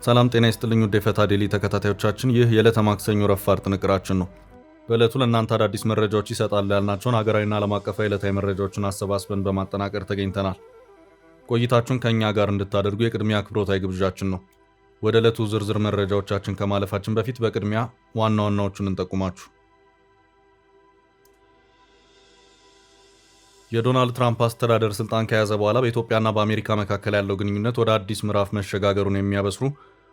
ሰላም ጤና ይስጥልኝ ውድ የፈታ ዴሊ ተከታታዮቻችን፣ ይህ የዕለተ ማክሰኞ ረፋድ ጥንቅራችን ነው። በዕለቱ ለእናንተ አዳዲስ መረጃዎች ይሰጣሉ ያልናቸውን ሀገራዊና ዓለም አቀፋዊ ዕለታዊ መረጃዎችን አሰባስበን በማጠናቀር ተገኝተናል። ቆይታችሁን ከእኛ ጋር እንድታደርጉ የቅድሚያ አክብሮታዊ ግብዣችን ነው። ወደ ዕለቱ ዝርዝር መረጃዎቻችን ከማለፋችን በፊት በቅድሚያ ዋና ዋናዎቹን እንጠቁማችሁ። የዶናልድ ትራምፕ አስተዳደር ስልጣን ከያዘ በኋላ በኢትዮጵያና በአሜሪካ መካከል ያለው ግንኙነት ወደ አዲስ ምዕራፍ መሸጋገሩን የሚያበስሩ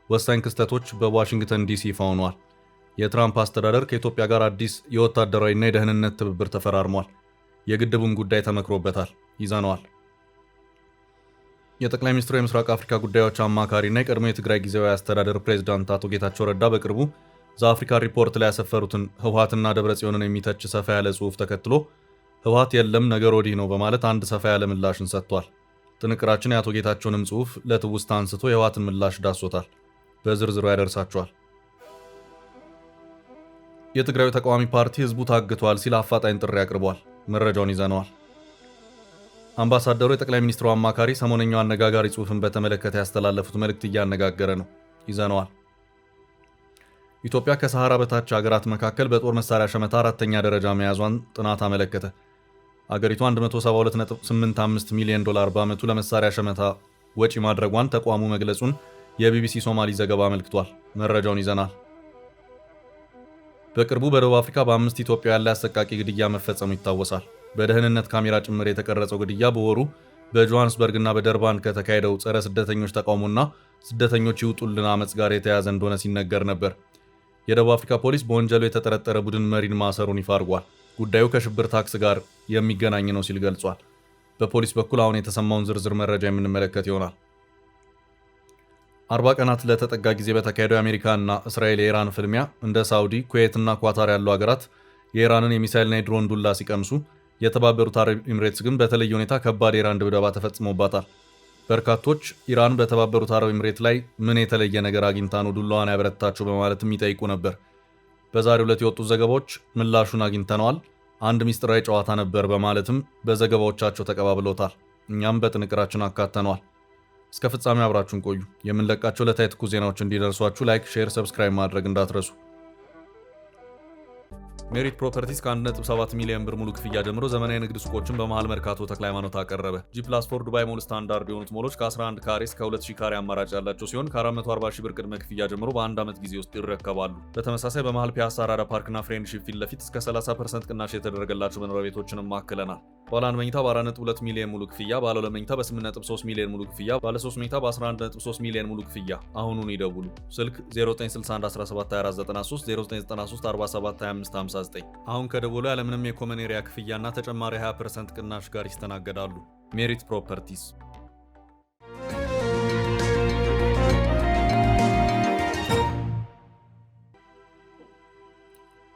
ወሳኝ ክስተቶች በዋሽንግተን ዲሲ ይፋ ሆነዋል። የትራምፕ አስተዳደር ከኢትዮጵያ ጋር አዲስ የወታደራዊና የደህንነት ትብብር ተፈራርሟል። የግድቡም ጉዳይ ተመክሮበታል፣ ይዘነዋል። የጠቅላይ ሚኒስትሩ የምስራቅ አፍሪካ ጉዳዮች አማካሪና የቀድሞ የትግራይ ጊዜያዊ አስተዳደር ፕሬዝዳንት አቶ ጌታቸው ረዳ በቅርቡ ዘአፍሪካ ሪፖርት ላይ ያሰፈሩትን ህወሓትና ደብረጽዮንን የሚተች ሰፋ ያለ ጽሑፍ ተከትሎ ህወሓት የለም ነገር ወዲህ ነው በማለት አንድ ሰፋ ያለ ምላሽን ሰጥቷል። ጥንቅራችን የአቶ ጌታቸውንም ጽሑፍ ለትውስታ አንስቶ የህወሓትን ምላሽ ዳሶታል። በዝርዝሩ ያደርሳቸዋል። የትግራዩ ተቃዋሚ ፓርቲ ህዝቡ ታግቷል ሲል አፋጣኝ ጥሪ አቅርቧል። መረጃውን ይዘነዋል። አምባሳደሩ የጠቅላይ ሚኒስትሩ አማካሪ ሰሞነኛው አነጋጋሪ ጽሑፍን በተመለከተ ያስተላለፉት መልእክት እያነጋገረ ነው፣ ይዘነዋል። ኢትዮጵያ ከሰሃራ በታች ሀገራት መካከል በጦር መሳሪያ ሸመታ አራተኛ ደረጃ መያዟን ጥናት አመለከተ። አገሪቱ 172.85 ሚሊዮን ዶላር በዓመቱ ለመሳሪያ ሸመታ ወጪ ማድረጓን ተቋሙ መግለጹን የቢቢሲ ሶማሊ ዘገባ አመልክቷል። መረጃውን ይዘናል። በቅርቡ በደቡብ አፍሪካ በ5 ኢትዮጵያውያን ላይ አሰቃቂ ግድያ መፈጸሙ ይታወሳል። በደህንነት ካሜራ ጭምር የተቀረጸው ግድያ በወሩ በጆሃንስበርግና በደርባን ከተካሄደው ጸረ ስደተኞች ተቃውሞና ስደተኞች ይውጡልን አመጽ ጋር የተያያዘ እንደሆነ ሲነገር ነበር። የደቡብ አፍሪካ ፖሊስ በወንጀሉ የተጠረጠረ ቡድን መሪን ማሰሩን ይፋ አድርጓል። ጉዳዩ ከሽብር ታክስ ጋር የሚገናኝ ነው ሲል ገልጿል። በፖሊስ በኩል አሁን የተሰማውን ዝርዝር መረጃ የምንመለከት ይሆናል። 40 ቀናት ለተጠጋ ጊዜ በተካሄደው የአሜሪካና እስራኤል የኢራን ፍልሚያ እንደ ሳውዲ፣ ኩዌትና ኳታር ያሉ ሀገራት የኢራንን የሚሳይልና የድሮን ዱላ ሲቀምሱ፣ የተባበሩት አረብ ኤምሬትስ ግን በተለየ ሁኔታ ከባድ የኢራን ድብደባ ተፈጽሞባታል። በርካቶች ኢራን በተባበሩት አረብ ኤምሬት ላይ ምን የተለየ ነገር አግኝታ ነው ዱላዋን ያበረታቸው በማለትም ይጠይቁ ነበር። በዛሬው ዕለት የወጡት ዘገባዎች ምላሹን አግኝተነዋል፣ አንድ ሚስጥራዊ ጨዋታ ነበር በማለትም በዘገባዎቻቸው ተቀባብለውታል። እኛም በጥንቅራችን አካተነዋል። እስከ ፍጻሜ አብራችሁን ቆዩ። የምንለቃቸው ዕለታዊ ትኩስ ዜናዎች እንዲደርሷችሁ ላይክ፣ ሼር፣ ሰብስክራይብ ማድረግ እንዳትረሱ። ሜሪት ፕሮፐርቲስ ከ1.7 ሚሊዮን ብር ሙሉ ክፍያ ጀምሮ ዘመናዊ ንግድ ሱቆችን በመሃል መርካቶ ተክለ ሃይማኖት አቀረበ። ጂ+4 ዱባይ ሞል ስታንዳርድ የሆኑት ሞሎች ከ11 ካሬ እስከ 2000 ካሬ አማራጭ ያላቸው ሲሆን ከ440 ሺህ ብር ቅድመ ክፍያ ጀምሮ በአንድ ዓመት ጊዜ ውስጥ ይረከባሉ። በተመሳሳይ በመሃል ፒያሳ አራዳ ፓርክና ፍሬንድሺፕ ፊት ለፊት እስከ 30% ቅናሽ የተደረገላቸው መኖሪያ ቤቶችንም ማክለናል። ባለ 1 መኝታ በ4.2 ሚሊዮን ሙሉ ክፍያ፣ ባለ 2 መኝታ በ8.3 ሚሊዮን ሙሉ ክፍያ፣ ባለ 3 መኝታ በ11.3 ሚሊዮን ሙሉ ክፍያ። አሁኑን ይደውሉ። ስልክ 0961172493 0993472559። አሁን ከደወሉ ያለምንም የኮመን ኤሪያ ክፍያና ተጨማሪ 20% ቅናሽ ጋር ይስተናገዳሉ። ሜሪት ፕሮፐርቲስ።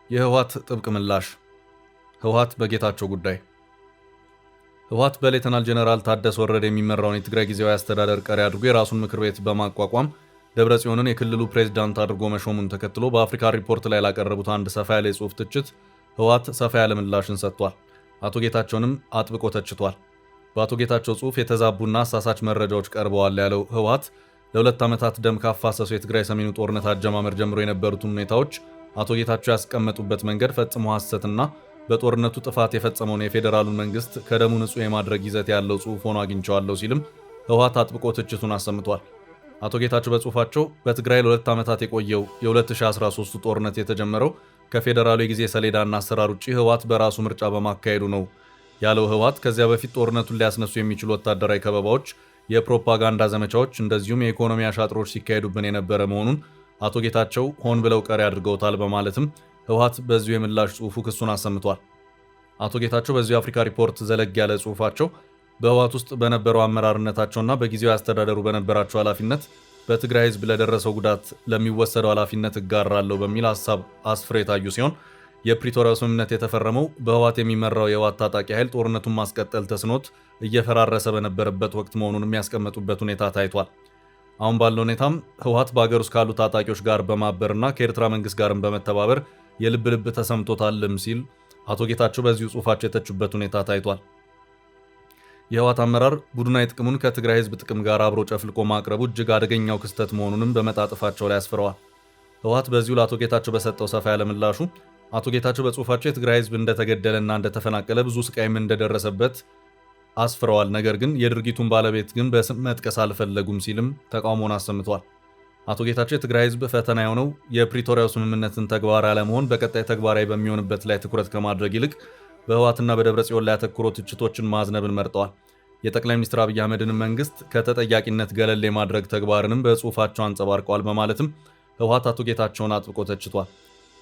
የህወሓት ጥብቅ ምላሽ። ህወሓት በጌታቸው ጉዳይ። ህወሓት በሌተናል ጄኔራል ታደሰ ወረደ የሚመራውን የትግራይ ጊዜያዊ አስተዳደር ቀሪ አድርጎ የራሱን ምክር ቤት በማቋቋም ደብረጽዮንን የክልሉ ፕሬዝዳንት አድርጎ መሾሙን ተከትሎ በአፍሪካ ሪፖርት ላይ ላቀረቡት አንድ ሰፋ ያለ የጽሑፍ ትችት ህወሓት ሰፋ ያለ ምላሽን ሰጥቷል። አቶ ጌታቸውንም አጥብቆ ተችቷል። በአቶ ጌታቸው ጽሑፍ የተዛቡና አሳሳች መረጃዎች ቀርበዋል ያለው ህወሓት ለ2 ዓመታት ደም ካፋሰሱ የትግራይ ሰሜኑ ጦርነት አጀማመር ጀምሮ የነበሩትን ሁኔታዎች አቶ ጌታቸው ያስቀመጡበት መንገድ ፈጽሞ ሐሰትና በጦርነቱ ጥፋት የፈጸመውን የፌዴራሉን መንግስት ከደሙ ንጹህ የማድረግ ይዘት ያለው ጽሑፍ ሆኖ አግኝቼዋለሁ ሲልም ህወሓት አጥብቆ ትችቱን አሰምቷል። አቶ ጌታቸው በጽሑፋቸው በትግራይ ለ2 ዓመታት የቆየው የ2013 ጦርነት የተጀመረው ከፌዴራሉ የጊዜ ሰሌዳና አሰራር ውጪ ህወሓት በራሱ ምርጫ በማካሄዱ ነው ያለው ህወሓት ከዚያ በፊት ጦርነቱን ሊያስነሱ የሚችሉ ወታደራዊ ከበባዎች፣ የፕሮፓጋንዳ ዘመቻዎች እንደዚሁም የኢኮኖሚ አሻጥሮች ሲካሄዱብን የነበረ መሆኑን አቶ ጌታቸው ሆን ብለው ቀሪ አድርገውታል በማለትም ህወሓት በዚሁ የምላሽ ጽሑፉ ክሱን አሰምቷል። አቶ ጌታቸው በዚሁ የአፍሪካ ሪፖርት ዘለግ ያለ ጽሑፋቸው በህወሓት ውስጥ በነበረው አመራርነታቸውና በጊዜያዊ አስተዳደሩ በነበራቸው ኃላፊነት በትግራይ ህዝብ ለደረሰው ጉዳት ለሚወሰደው ኃላፊነት እጋራለሁ በሚል ሐሳብ አስፍረው የታዩ ሲሆን የፕሪቶሪያው ስምምነት የተፈረመው በህወሓት የሚመራው የህወሓት ታጣቂ ኃይል ጦርነቱን ማስቀጠል ተስኖት እየፈራረሰ በነበረበት ወቅት መሆኑን የሚያስቀምጡበት ሁኔታ ታይቷል። አሁን ባለው ሁኔታም ህወሓት በአገር ውስጥ ካሉ ታጣቂዎች ጋር በማበርና ከኤርትራ መንግስት ጋርም በመተባበር የልብ ልብ ተሰምቶታልም ሲል አቶ ጌታቸው በዚሁ ጽሑፋቸው የተቹበት ሁኔታ ታይቷል። የህወሓት አመራር ቡድናዊ ጥቅሙን ከትግራይ ህዝብ ጥቅም ጋር አብሮ ጨፍልቆ ማቅረቡ እጅግ አደገኛው ክስተት መሆኑንም በመጣጥፋቸው ላይ አስፍረዋል። ህወሓት በዚሁ ለአቶ ጌታቸው በሰጠው ሰፋ ያለ ምላሹ አቶ ጌታቸው በጽሑፋቸው የትግራይ ህዝብ እንደተገደለና እንደተፈናቀለ ብዙ ስቃይም እንደደረሰበት አስፍረዋል። ነገር ግን የድርጊቱን ባለቤት ግን በስም መጥቀስ አልፈለጉም ሲልም ተቃውሞውን አሰምቷል። አቶ ጌታቸው የትግራይ ህዝብ ፈተና የሆነው የፕሪቶሪያው ስምምነትን ተግባራዊ አለመሆን በቀጣይ ተግባራዊ በሚሆንበት ላይ ትኩረት ከማድረግ ይልቅ በህወሓትና በደብረ ጽዮን ላይ ያተኮሩ ትችቶችን ማዝነብን መርጠዋል። የጠቅላይ ሚኒስትር አብይ አህመድን መንግስት ከተጠያቂነት ገለል የማድረግ ተግባርንም በጽሑፋቸው አንጸባርቀዋል በማለትም ህወሓት አቶ ጌታቸውን አጥብቆ ተችቷል።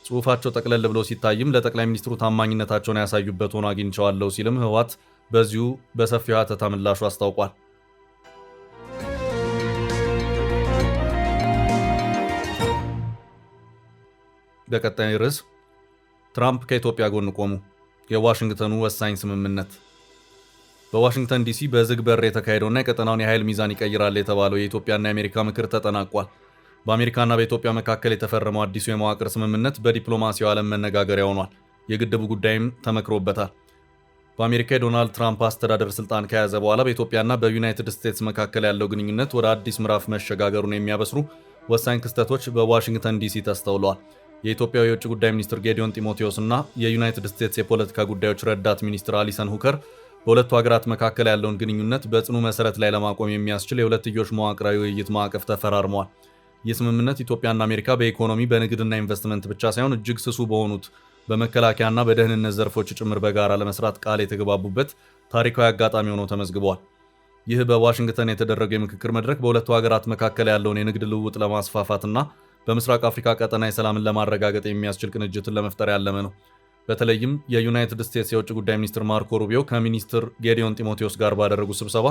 ጽሑፋቸው ጠቅለል ብሎ ሲታይም ለጠቅላይ ሚኒስትሩ ታማኝነታቸውን ያሳዩበት ሆኖ አግኝቸዋለሁ ሲልም ህወሓት በዚሁ በሰፊው ሐተታ ምላሹ አስታውቋል። በቀጣይ ርዕስ ትራምፕ ከኢትዮጵያ ጎን ቆሙ። የዋሽንግተኑ ወሳኝ ስምምነት። በዋሽንግተን ዲሲ በዝግ በር የተካሄደውና የቀጠናውን የኃይል ሚዛን ይቀይራል የተባለው የኢትዮጵያና የአሜሪካ ምክር ተጠናቋል። በአሜሪካና በኢትዮጵያ መካከል የተፈረመው አዲሱ የመዋቅር ስምምነት በዲፕሎማሲያው ዓለም መነጋገሪያ ሆኗል። የግድቡ ጉዳይም ተመክሮበታል። በአሜሪካ የዶናልድ ትራምፕ አስተዳደር ስልጣን ከያዘ በኋላ በኢትዮጵያና በዩናይትድ ስቴትስ መካከል ያለው ግንኙነት ወደ አዲስ ምዕራፍ መሸጋገሩን የሚያበስሩ ወሳኝ ክስተቶች በዋሽንግተን ዲሲ ተስተውለዋል። የኢትዮጵያው የውጭ ጉዳይ ሚኒስትር ጌዲዮን ጢሞቴዎስ እና የዩናይትድ ስቴትስ የፖለቲካ ጉዳዮች ረዳት ሚኒስትር አሊሰን ሁከር በሁለቱ ሀገራት መካከል ያለውን ግንኙነት በጽኑ መሰረት ላይ ለማቆም የሚያስችል የሁለትዮሽ መዋቅራዊ ውይይት ማዕቀፍ ተፈራርመዋል። ይህ ስምምነት ኢትዮጵያና አሜሪካ በኢኮኖሚ በንግድና ኢንቨስትመንት ብቻ ሳይሆን እጅግ ስሱ በሆኑት በመከላከያና በደህንነት ዘርፎች ጭምር በጋራ ለመስራት ቃል የተገባቡበት ታሪካዊ አጋጣሚ ሆኖ ተመዝግቧል። ይህ በዋሽንግተን የተደረገው የምክክር መድረክ በሁለቱ ሀገራት መካከል ያለውን የንግድ ልውውጥ ለማስፋፋትና በምስራቅ አፍሪካ ቀጠና የሰላምን ለማረጋገጥ የሚያስችል ቅንጅትን ለመፍጠር ያለመ ነው። በተለይም የዩናይትድ ስቴትስ የውጭ ጉዳይ ሚኒስትር ማርኮ ሩቢዮ ከሚኒስትር ጌዲዮን ጢሞቴዎስ ጋር ባደረጉት ስብሰባ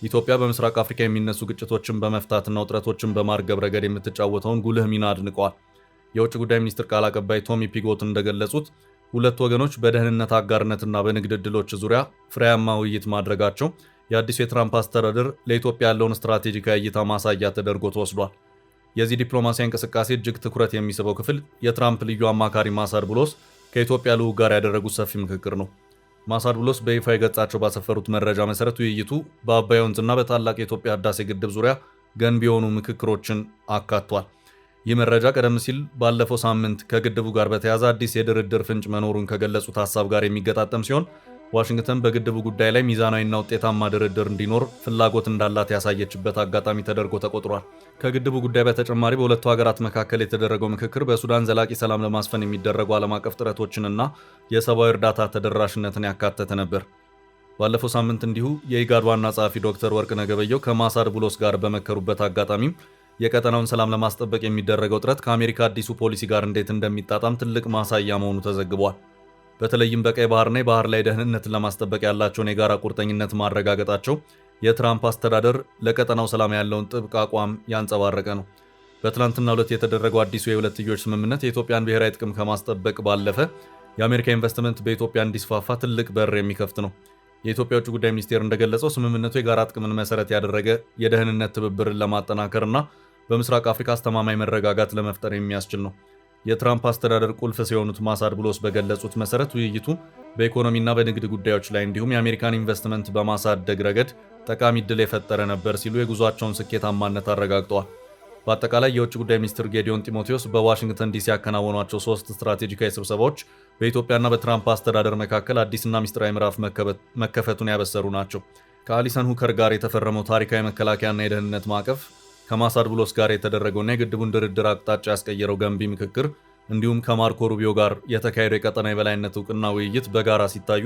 ኢትዮጵያ በምስራቅ አፍሪካ የሚነሱ ግጭቶችን በመፍታትና ውጥረቶችን በማርገብ ረገድ የምትጫወተውን ጉልህ ሚና አድንቀዋል። የውጭ ጉዳይ ሚኒስትር ቃል አቀባይ ቶሚ ፒጎት እንደገለጹት ሁለቱ ወገኖች በደህንነት አጋርነትና በንግድ ዕድሎች ዙሪያ ፍሬያማ ውይይት ማድረጋቸው የአዲሱ የትራምፕ አስተዳደር ለኢትዮጵያ ያለውን ስትራቴጂካዊ እይታ ማሳያ ተደርጎ ተወስዷል። የዚህ ዲፕሎማሲያዊ እንቅስቃሴ እጅግ ትኩረት የሚስበው ክፍል የትራምፕ ልዩ አማካሪ ማሳድ ቡሎስ ከኢትዮጵያ ልዑክ ጋር ያደረጉት ሰፊ ምክክር ነው። ማሳድ ቡሎስ በይፋ ገጻቸው ባሰፈሩት መረጃ መሰረት ውይይቱ በአባይ ወንዝና በታላቅ የኢትዮጵያ ህዳሴ ግድብ ዙሪያ ገንቢ የሆኑ ምክክሮችን አካቷል። ይህ መረጃ ቀደም ሲል ባለፈው ሳምንት ከግድቡ ጋር በተያያዘ አዲስ የድርድር ፍንጭ መኖሩን ከገለጹት ሀሳብ ጋር የሚገጣጠም ሲሆን ዋሽንግተን በግድቡ ጉዳይ ላይ ሚዛናዊና ውጤታማ ድርድር እንዲኖር ፍላጎት እንዳላት ያሳየችበት አጋጣሚ ተደርጎ ተቆጥሯል። ከግድቡ ጉዳይ በተጨማሪ በሁለቱ ሀገራት መካከል የተደረገው ምክክር በሱዳን ዘላቂ ሰላም ለማስፈን የሚደረጉ ዓለም አቀፍ ጥረቶችንና የሰብአዊ እርዳታ ተደራሽነትን ያካተተ ነበር። ባለፈው ሳምንት እንዲሁ የኢጋድ ዋና ጸሐፊ ዶክተር ወርቅነህ ገበየሁ ከማሳድ ቡሎስ ጋር በመከሩበት አጋጣሚም የቀጠናውን ሰላም ለማስጠበቅ የሚደረገው ጥረት ከአሜሪካ አዲሱ ፖሊሲ ጋር እንዴት እንደሚጣጣም ትልቅ ማሳያ መሆኑ ተዘግቧል። በተለይም በቀይ ባህርና የባህር ላይ ደህንነትን ለማስጠበቅ ያላቸውን የጋራ ቁርጠኝነት ማረጋገጣቸው የትራምፕ አስተዳደር ለቀጠናው ሰላም ያለውን ጥብቅ አቋም ያንጸባረቀ ነው። በትናንትናው ዕለት የተደረገው አዲሱ የሁለትዮሽ ስምምነት የኢትዮጵያን ብሔራዊ ጥቅም ከማስጠበቅ ባለፈ የአሜሪካ ኢንቨስትመንት በኢትዮጵያ እንዲስፋፋ ትልቅ በር የሚከፍት ነው። የኢትዮጵያ ውጭ ጉዳይ ሚኒስቴር እንደገለጸው ስምምነቱ የጋራ ጥቅምን መሰረት ያደረገ የደህንነት ትብብርን ለማጠናከርና በምስራቅ አፍሪካ አስተማማኝ መረጋጋት ለመፍጠር የሚያስችል ነው። የትራምፕ አስተዳደር ቁልፍ ሲሆኑት ማሳድ ቡሎስ በገለጹት መሰረት ውይይቱ በኢኮኖሚና በንግድ ጉዳዮች ላይ እንዲሁም የአሜሪካን ኢንቨስትመንት በማሳደግ ረገድ ጠቃሚ ዕድል የፈጠረ ነበር ሲሉ የጉዟቸውን ስኬታማነት አረጋግጠዋል። በአጠቃላይ የውጭ ጉዳይ ሚኒስትር ጌዲዮን ጢሞቴዎስ በዋሽንግተን ዲሲ ያከናወኗቸው 3 ስትራቴጂካዊ ስብሰባዎች በኢትዮጵያና በትራምፕ አስተዳደር መካከል አዲስና ሚስጥራዊ ምዕራፍ መከፈቱን ያበሰሩ ናቸው። ከአሊሰን ሁከር ጋር የተፈረመው ታሪካዊ መከላከያና የደህንነት ማዕቀፍ፣ ከማሳድ ቡሎስ ጋር የተደረገውና የግድቡን ድርድር አቅጣጫ ያስቀየረው ገንቢ ምክክር እንዲሁም ከማርኮ ሩቢዮ ጋር የተካሄደው የቀጠና የበላይነት እውቅና ውይይት በጋራ ሲታዩ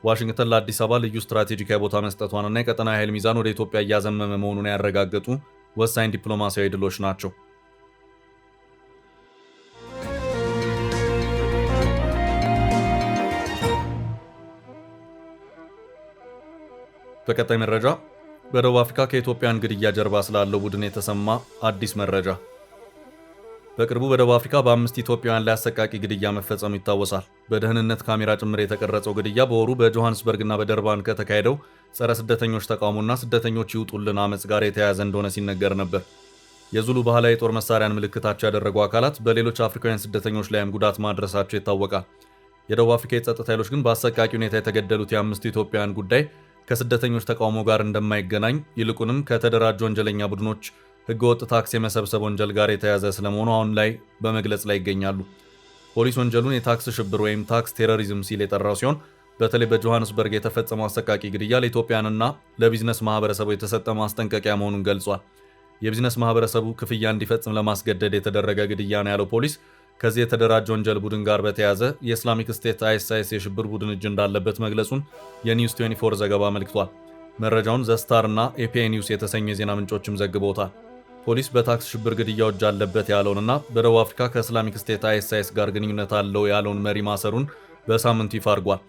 ዋሽንግተን ለአዲስ አበባ ልዩ ስትራቴጂካዊ ቦታ መስጠቷንና የቀጠናዊ ኃይል ሚዛን ወደ ኢትዮጵያ እያዘመመ መሆኑን ያረጋገጡ ወሳኝ ዲፕሎማሲያዊ ድሎች ናቸው። በቀጣይ መረጃ በደቡብ አፍሪካ ከኢትዮጵያን ግድያ ጀርባ ስላለው ቡድን የተሰማ አዲስ መረጃ። በቅርቡ በደቡብ አፍሪካ በ5 ኢትዮጵያውያን ላይ አሰቃቂ ግድያ መፈጸሙ ይታወሳል። በደህንነት ካሜራ ጭምር የተቀረጸው ግድያ በወሩ በጆሃንስበርግና በደርባን ከተካሄደው ጸረ ስደተኞች ተቃውሞና ስደተኞች ይውጡልን አመፅ ጋር የተያያዘ እንደሆነ ሲነገር ነበር። የዙሉ ባህላዊ የጦር መሳሪያን ምልክታቸው ያደረጉ አካላት በሌሎች አፍሪካውያን ስደተኞች ላይም ጉዳት ማድረሳቸው ይታወቃል። የደቡብ አፍሪካ የጸጥታ ኃይሎች ግን በአሰቃቂ ሁኔታ የተገደሉት የአምስቱ ኢትዮጵያውያን ጉዳይ ከስደተኞች ተቃውሞ ጋር እንደማይገናኝ ይልቁንም ከተደራጁ ወንጀለኛ ቡድኖች ህገወጥ ታክስ የመሰብሰብ ወንጀል ጋር የተያዘ ስለመሆኑ አሁን ላይ በመግለጽ ላይ ይገኛሉ። ፖሊስ ወንጀሉን የታክስ ሽብር ወይም ታክስ ቴሮሪዝም ሲል የጠራው ሲሆን በተለይ በጆሃንስበርግ የተፈጸመው አሰቃቂ ግድያ ለኢትዮጵያንና ለቢዝነስ ማህበረሰቡ የተሰጠ ማስጠንቀቂያ መሆኑን ገልጿል። የቢዝነስ ማህበረሰቡ ክፍያ እንዲፈጽም ለማስገደድ የተደረገ ግድያ ነው ያለው ፖሊስ ከዚህ የተደራጀ ወንጀል ቡድን ጋር በተያያዘ የኢስላሚክ ስቴት አይኤስአይኤስ የሽብር ቡድን እጅ እንዳለበት መግለጹን የኒውስ 24 ዘገባ አመልክቷል። መረጃውን ዘስታር እና ኤፒኤ ኒውስ የተሰኙ የዜና ምንጮችም ዘግበውታል። ፖሊስ በታክስ ሽብር ግድያው እጅ አለበት ያለውንና በደቡብ አፍሪካ ከኢስላሚክ ስቴት አይኤስአይኤስ ጋር ግንኙነት አለው ያለውን መሪ ማሰሩን በሳምንቱ ይፋ አድርጓል።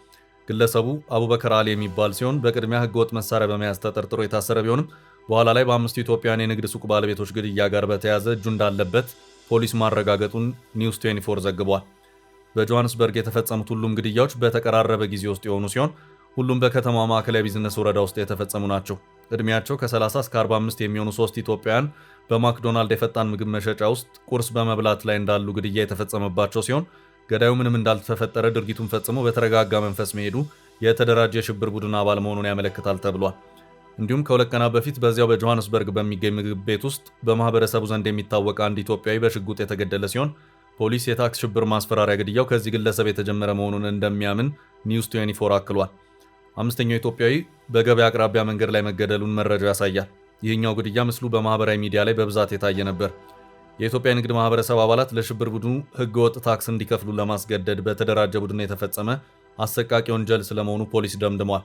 ግለሰቡ አቡበከር አሊ የሚባል ሲሆን በቅድሚያ ህገወጥ መሳሪያ በመያዝ ተጠርጥሮ የታሰረ ቢሆንም በኋላ ላይ በአምስቱ ኢትዮጵያውያን የንግድ ሱቅ ባለቤቶች ግድያ ጋር በተያያዘ እጁ እንዳለበት ፖሊስ ማረጋገጡን ኒውስ 24 ዘግቧል። በጆሃንስበርግ የተፈጸሙት ሁሉም ግድያዎች በተቀራረበ ጊዜ ውስጥ የሆኑ ሲሆን ሁሉም በከተማ ማዕከላዊ ቢዝነስ ወረዳ ውስጥ የተፈጸሙ ናቸው። ዕድሜያቸው ከ30 እስከ 45 የሚሆኑ 3 ኢትዮጵያውያን በማክዶናልድ የፈጣን ምግብ መሸጫ ውስጥ ቁርስ በመብላት ላይ እንዳሉ ግድያ የተፈጸመባቸው ሲሆን ገዳዩ ምንም እንዳልተፈጠረ ድርጊቱን ፈጽሞ በተረጋጋ መንፈስ መሄዱ የተደራጀ የሽብር ቡድን አባል መሆኑን ያመለክታል ተብሏል። እንዲሁም ከሁለት ቀናት በፊት በዚያው በጆሃንስበርግ በሚገኝ ምግብ ቤት ውስጥ በማህበረሰቡ ዘንድ የሚታወቅ አንድ ኢትዮጵያዊ በሽጉጥ የተገደለ ሲሆን ፖሊስ የታክስ ሽብር ማስፈራሪያ ግድያው ከዚህ ግለሰብ የተጀመረ መሆኑን እንደሚያምን ኒውስ 24 አክሏል። አምስተኛው ኢትዮጵያዊ በገበያ አቅራቢያ መንገድ ላይ መገደሉን መረጃው ያሳያል። ይህኛው ግድያ ምስሉ በማህበራዊ ሚዲያ ላይ በብዛት የታየ ነበር። የኢትዮጵያ ንግድ ማህበረሰብ አባላት ለሽብር ቡድኑ ህገወጥ ታክስ እንዲከፍሉ ለማስገደድ በተደራጀ ቡድን የተፈጸመ አሰቃቂ ወንጀል ስለመሆኑ ፖሊስ ደምድሟል።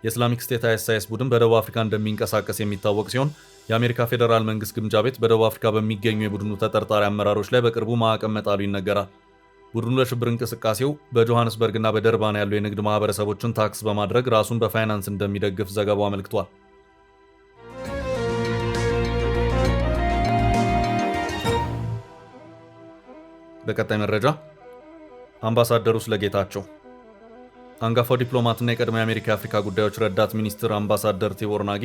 የኢስላሚክ ስቴት አይኤስአይኤስ ቡድን በደቡብ አፍሪካ እንደሚንቀሳቀስ የሚታወቅ ሲሆን የአሜሪካ ፌዴራል መንግስት ግምጃ ቤት በደቡብ አፍሪካ በሚገኙ የቡድኑ ተጠርጣሪ አመራሮች ላይ በቅርቡ ማዕቀብ መጣሉ ይነገራል። ቡድኑ ለሽብር እንቅስቃሴው በጆሃንስበርግና በደርባን ያሉ የንግድ ማህበረሰቦችን ታክስ በማድረግ ራሱን በፋይናንስ እንደሚደግፍ ዘገባው አመልክቷል። በቀጣይ መረጃ አምባሳደሩ ስለ ጌታቸው አንጋፋው ዲፕሎማትና የቀድሞ የአሜሪካ የአፍሪካ ጉዳዮች ረዳት ሚኒስትር አምባሳደር ቲቦር ናጊ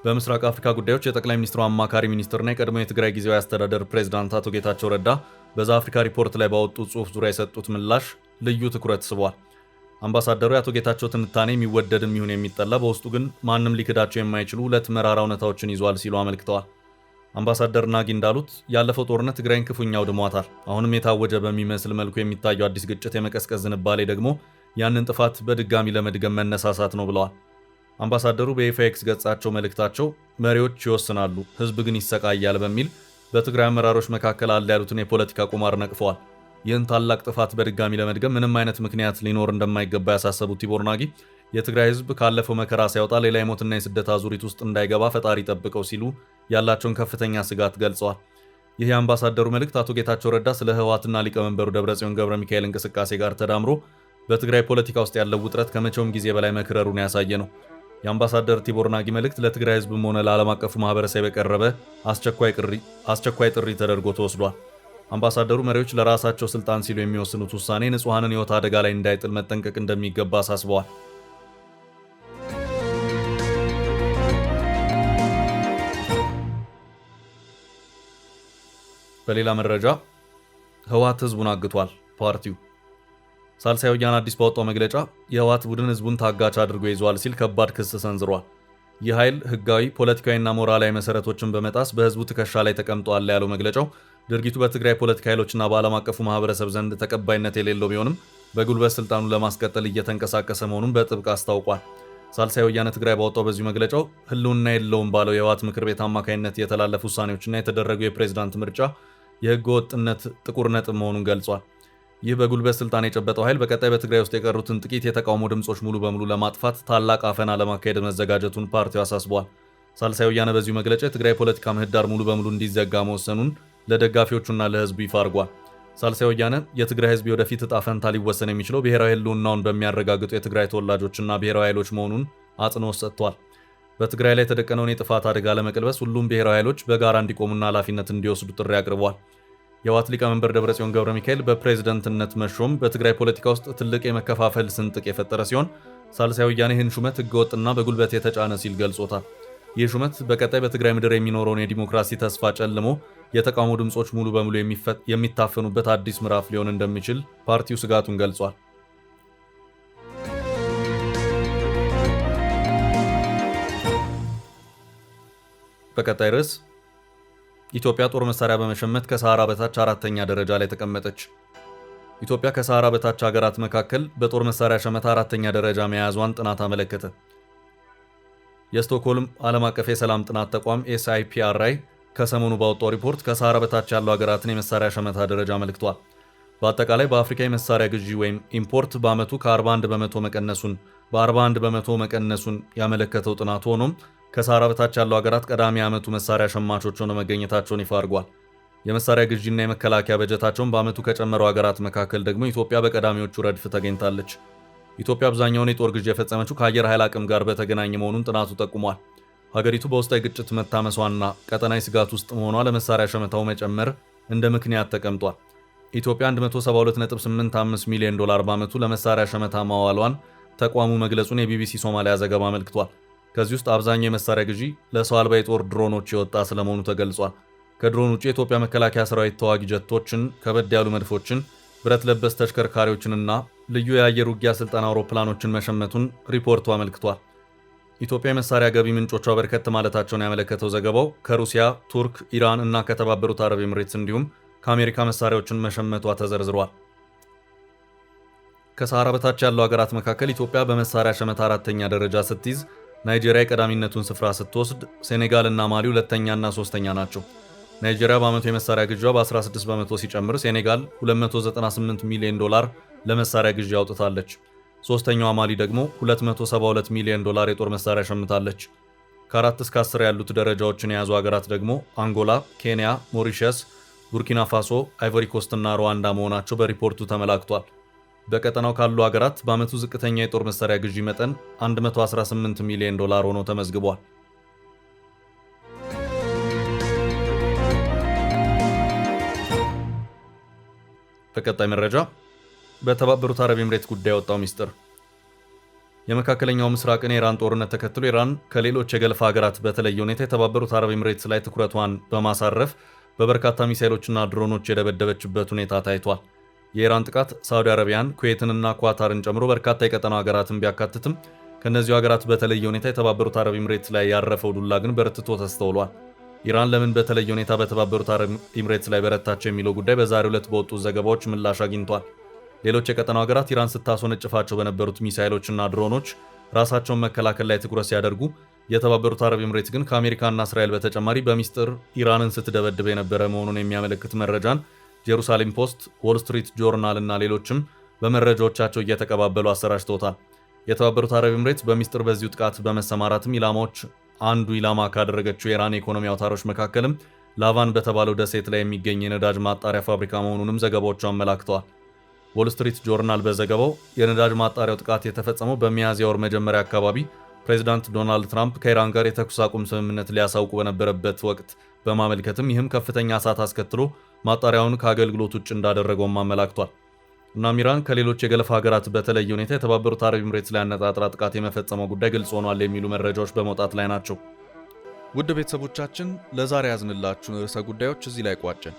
በምስራቅ አፍሪካ ጉዳዮች የጠቅላይ ሚኒስትሩ አማካሪ ሚኒስትርና የቀድሞ የትግራይ ጊዜያዊ አስተዳደር ፕሬዝዳንት አቶ ጌታቸው ረዳ በዛ አፍሪካ ሪፖርት ላይ ባወጡት ጽሑፍ ዙሪያ የሰጡት ምላሽ ልዩ ትኩረት ስቧል። አምባሳደሩ የአቶ ጌታቸው ትንታኔ የሚወደድም ይሁን የሚጠላ በውስጡ ግን ማንም ሊክዳቸው የማይችሉ ሁለት መራራ እውነታዎችን ይዟል ሲሉ አመልክተዋል። አምባሳደር ናጊ እንዳሉት ያለፈው ጦርነት ትግራይን ክፉኛ አውድሟታል። አሁንም የታወጀ በሚመስል መልኩ የሚታየው አዲስ ግጭት የመቀስቀስ ዝንባሌ ደግሞ ያንን ጥፋት በድጋሚ ለመድገም መነሳሳት ነው ብለዋል። አምባሳደሩ በይፋ ኤክስ ገጻቸው መልእክታቸው መሪዎች ይወስናሉ፣ ህዝብ ግን ይሰቃያል በሚል በትግራይ አመራሮች መካከል አለ ያሉትን የፖለቲካ ቁማር ነቅፈዋል። ይህን ታላቅ ጥፋት በድጋሚ ለመድገም ምንም አይነት ምክንያት ሊኖር እንደማይገባ ያሳሰቡት ቲቦር ናጊ የትግራይ ህዝብ ካለፈው መከራ ሲያወጣ ሌላ የሞትና የስደት አዙሪት ውስጥ እንዳይገባ ፈጣሪ ጠብቀው ሲሉ ያላቸውን ከፍተኛ ስጋት ገልጸዋል። ይህ የአምባሳደሩ መልእክት አቶ ጌታቸው ረዳ ስለ ህወሓትና ሊቀመንበሩ ደብረጽዮን ገብረ ሚካኤል እንቅስቃሴ ጋር ተዳምሮ በትግራይ ፖለቲካ ውስጥ ያለው ውጥረት ከመቼውም ጊዜ በላይ መክረሩን ያሳየ ነው። የአምባሳደር ቲቦር ናጊ መልእክት ለትግራይ ህዝብም ሆነ ለዓለም አቀፉ ማህበረሰብ የቀረበ አስቸኳይ ጥሪ ተደርጎ ተወስዷል። አምባሳደሩ መሪዎች ለራሳቸው ስልጣን ሲሉ የሚወስኑት ውሳኔ ንጹሐንን ህይወት አደጋ ላይ እንዳይጥል መጠንቀቅ እንደሚገባ አሳስበዋል። በሌላ መረጃ ህወሓት ህዝቡን አግቷል። ፓርቲው ሳልሳይ ወያነ አዲስ ባወጣው መግለጫ የህወሓት ቡድን ህዝቡን ታጋች አድርጎ ይዟል ሲል ከባድ ክስ ሰንዝሯል። ይህ ኃይል ህጋዊ፣ ፖለቲካዊና ሞራላዊ መሰረቶችን በመጣስ በህዝቡ ትከሻ ላይ ተቀምጧል ያለው መግለጫው ድርጊቱ በትግራይ ፖለቲካ ኃይሎችና በዓለም አቀፉ ማህበረሰብ ዘንድ ተቀባይነት የሌለው ቢሆንም በጉልበት ስልጣኑን ለማስቀጠል እየተንቀሳቀሰ መሆኑን በጥብቅ አስታውቋል። ሳልሳይ ወያነ ትግራይ ባወጣው በዚሁ መግለጫው ህልውና የለውም ባለው የህወሓት ምክር ቤት አማካኝነት የተላለፉ ውሳኔዎችና የተደረገው የፕሬዝዳንት ምርጫ የህገ ወጥነት ጥቁር ነጥብ መሆኑን ገልጿል። ይህ በጉልበት ስልጣን የጨበጠው ኃይል በቀጣይ በትግራይ ውስጥ የቀሩትን ጥቂት የተቃውሞ ድምጾች ሙሉ በሙሉ ለማጥፋት ታላቅ አፈና ለማካሄድ መዘጋጀቱን ፓርቲው አሳስቧል። ሳልሳይ ወያነ በዚሁ መግለጫ የትግራይ ፖለቲካ ምህዳር ሙሉ በሙሉ እንዲዘጋ መወሰኑን ለደጋፊዎቹና ለህዝቡ ይፋ አድርጓል። ሳልሳይ ወያነ የትግራይ ህዝብ ወደፊት ዕጣ ፈንታ ሊወሰን የሚችለው ብሔራዊ ህልውናውን በሚያረጋግጡ የትግራይ ተወላጆችና ብሔራዊ ኃይሎች መሆኑን አጽንኦት ሰጥቷል። በትግራይ ላይ የተደቀነውን የጥፋት አደጋ ለመቀልበስ ሁሉም ብሔራዊ ኃይሎች በጋራ እንዲቆሙና ኃላፊነት እንዲወስዱ ጥሪ አቅርበዋል። የህወሓት ሊቀመንበር ደብረጽዮን ገብረ ሚካኤል በፕሬዝደንትነት መሾም በትግራይ ፖለቲካ ውስጥ ትልቅ የመከፋፈል ስንጥቅ የፈጠረ ሲሆን ሳልሳይ ወያነ ይህን ሹመት ህገወጥና በጉልበት የተጫነ ሲል ገልጾታል። ይህ ሹመት በቀጣይ በትግራይ ምድር የሚኖረውን የዲሞክራሲ ተስፋ ጨልሞ የተቃውሞ ድምጾች ሙሉ በሙሉ የሚታፈኑበት አዲስ ምዕራፍ ሊሆን እንደሚችል ፓርቲው ስጋቱን ገልጿል። በቀጣይ ርዕስ ኢትዮጵያ ጦር መሳሪያ በመሸመት ከሰሃራ በታች አራተኛ ደረጃ ላይ ተቀመጠች። ኢትዮጵያ ከሰሃራ በታች ሀገራት መካከል በጦር መሳሪያ ሸመታ አራተኛ ደረጃ መያዟን ጥናት አመለከተ። የስቶክሆልም ዓለም አቀፍ የሰላም ጥናት ተቋም SIPRI ከሰሞኑ ባወጣው ሪፖርት ከሰሃራ በታች ያሉ ሀገራትን የመሳሪያ ሸመታ ደረጃ አመልክቷል። በአጠቃላይ በአፍሪካ የመሳሪያ ግዢ ወይም ኢምፖርት በዓመቱ ከ41 በመቶ መቀነሱን ያመለከተው ጥናቱ ሆኖም ከሰሃራ በታች ያሉ ሀገራት ቀዳሚ ዓመቱ መሳሪያ ሸማቾች ሆነው መገኘታቸውን ይፋ አድርጓል። የመሳሪያ ግዢና የመከላከያ በጀታቸውን በዓመቱ ከጨመሩ ሀገራት መካከል ደግሞ ኢትዮጵያ በቀዳሚዎቹ ረድፍ ተገኝታለች። ኢትዮጵያ አብዛኛውን የጦር ግዢ የፈጸመችው ከአየር ኃይል አቅም ጋር በተገናኘ መሆኑን ጥናቱ ጠቁሟል። ሀገሪቱ በውስጣዊ ግጭት መታመሷና ቀጠናዊ ስጋት ውስጥ መሆኗ ለመሳሪያ ሸመታው መጨመር እንደ ምክንያት ተቀምጧል። ኢትዮጵያ $172.85 ሚሊዮን በዓመቱ ለመሳሪያ ሸመታ ማዋሏን ተቋሙ መግለጹን የቢቢሲ ሶማሊያ ዘገባ አመልክቷል። ከዚህ ውስጥ አብዛኛው የመሳሪያ ግዢ ለሰው አልባ የጦር ድሮኖች የወጣ ስለመሆኑ ተገልጿል። ከድሮን ውጭ የኢትዮጵያ መከላከያ ሰራዊት ተዋጊ ጀቶችን፣ ከበድ ያሉ መድፎችን፣ ብረት ለበስ ተሽከርካሪዎችንና ልዩ የአየር ውጊያ ስልጠና አውሮፕላኖችን መሸመቱን ሪፖርቱ አመልክቷል። ኢትዮጵያ የመሳሪያ ገቢ ምንጮቿ በርከት ማለታቸውን ያመለከተው ዘገባው ከሩሲያ፣ ቱርክ፣ ኢራን እና ከተባበሩት አረብ ኤምሬትስ እንዲሁም ከአሜሪካ መሳሪያዎችን መሸመቷ ተዘርዝሯል። ከሰሃራ በታች ያሉ ሀገራት መካከል ኢትዮጵያ በመሳሪያ ሸመታ አራተኛ ደረጃ ስትይዝ፣ ናይጄሪያ የቀዳሚነቱን ስፍራ ስትወስድ፣ ሴኔጋል እና ማሊ ሁለተኛና ሶስተኛ ናቸው። ናይጄሪያ በዓመቱ የመሳሪያ ግዢዋ በ16 በመቶ ሲጨምር፣ ሴኔጋል $298 ሚሊዮን ለመሳሪያ ግዢ አውጥታለች። ሶስተኛዋ ማሊ ደግሞ $272 ሚሊዮን የጦር መሳሪያ ሸምታለች። ከ4 እስከ 10 ያሉት ደረጃዎችን የያዙ ሀገራት ደግሞ አንጎላ፣ ኬንያ፣ ሞሪሸስ፣ ቡርኪና ፋሶ፣ አይቮሪ ኮስት እና ሩዋንዳ መሆናቸው በሪፖርቱ ተመላክቷል። በቀጠናው ካሉ ሀገራት በዓመቱ ዝቅተኛ የጦር መሳሪያ ግዢ መጠን $118 ሚሊዮን ሆኖ ተመዝግቧል። በቀጣይ መረጃ በተባበሩት አረብ ኤምሬት ጉዳይ ያወጣው ሚስጥር። የመካከለኛው ምስራቅን የኢራን ጦርነት ተከትሎ ኢራን ከሌሎች የገልፍ ሀገራት በተለየ ሁኔታ የተባበሩት አረብ ኤምሬትስ ላይ ትኩረቷን በማሳረፍ በበርካታ ሚሳይሎችና ድሮኖች የደበደበችበት ሁኔታ ታይቷል። የኢራን ጥቃት ሳዑዲ አረቢያን፣ ኩዌትንና ኳታርን ጨምሮ በርካታ የቀጠናው ሀገራትን ቢያካትትም ከእነዚሁ ሀገራት በተለየ ሁኔታ የተባበሩት አረብ ኤምሬትስ ላይ ያረፈው ዱላ ግን በርትቶ ተስተውሏል። ኢራን ለምን በተለየ ሁኔታ በተባበሩት አረብ ኤምሬትስ ላይ በረታቸው የሚለው ጉዳይ በዛሬው ዕለት በወጡ ዘገባዎች ምላሽ አግኝቷል። ሌሎች የቀጠናው ሀገራት ኢራን ስታስወነጭፋቸው በነበሩት ሚሳይሎችና ድሮኖች ራሳቸውን መከላከል ላይ ትኩረት ሲያደርጉ፣ የተባበሩት አረብ ኤምሬትስ ግን ከአሜሪካና እስራኤል በተጨማሪ በሚስጥር ኢራንን ስትደበድብ የነበረ መሆኑን የሚያመለክት መረጃን ጀሩሳሌም ፖስት፣ ዎል ስትሪት ጆርናል እና ሌሎችም በመረጃዎቻቸው እየተቀባበሉ አሰራጭተውታል። የተባበሩት አረብ ኤምሬትስ በሚስጥር በዚሁ ጥቃት በመሰማራትም ኢላማዎች አንዱ ኢላማ ካደረገችው የኢራን የኢኮኖሚ አውታሮች መካከልም ላቫን በተባለው ደሴት ላይ የሚገኝ የነዳጅ ማጣሪያ ፋብሪካ መሆኑንም ዘገባዎቹ አመላክተዋል። ዎል ስትሪት ጆርናል በዘገባው የነዳጅ ማጣሪያው ጥቃት የተፈጸመው በሚያዝያ ወር መጀመሪያ አካባቢ ፕሬዚዳንት ዶናልድ ትራምፕ ከኢራን ጋር የተኩስ አቁም ስምምነት ሊያሳውቁ በነበረበት ወቅት በማመልከትም ይህም ከፍተኛ እሳት አስከትሎ ማጣሪያውን ከአገልግሎት ውጭ እንዳደረገውም አመላክቷል። እናም ኢራን ከሌሎች የገልፍ ሀገራት በተለየ ሁኔታ የተባበሩት አረብ ኤምሬትስ ላይ አነጣጥራ ጥቃት የመፈጸመው ጉዳይ ግልጽ ሆኗል የሚሉ መረጃዎች በመውጣት ላይ ናቸው። ውድ ቤተሰቦቻችን ለዛሬ ያዝንላችሁን ርዕሰ ጉዳዮች እዚህ ላይ ቋጨን።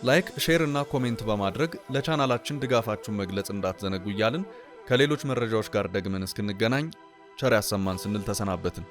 ላይክ፣ ሼር እና ኮሜንት በማድረግ ለቻናላችን ድጋፋችሁን መግለጽ እንዳትዘነጉ እያልን ከሌሎች መረጃዎች ጋር ደግመን እስክንገናኝ ቸር ያሰማን ስንል ተሰናበትን።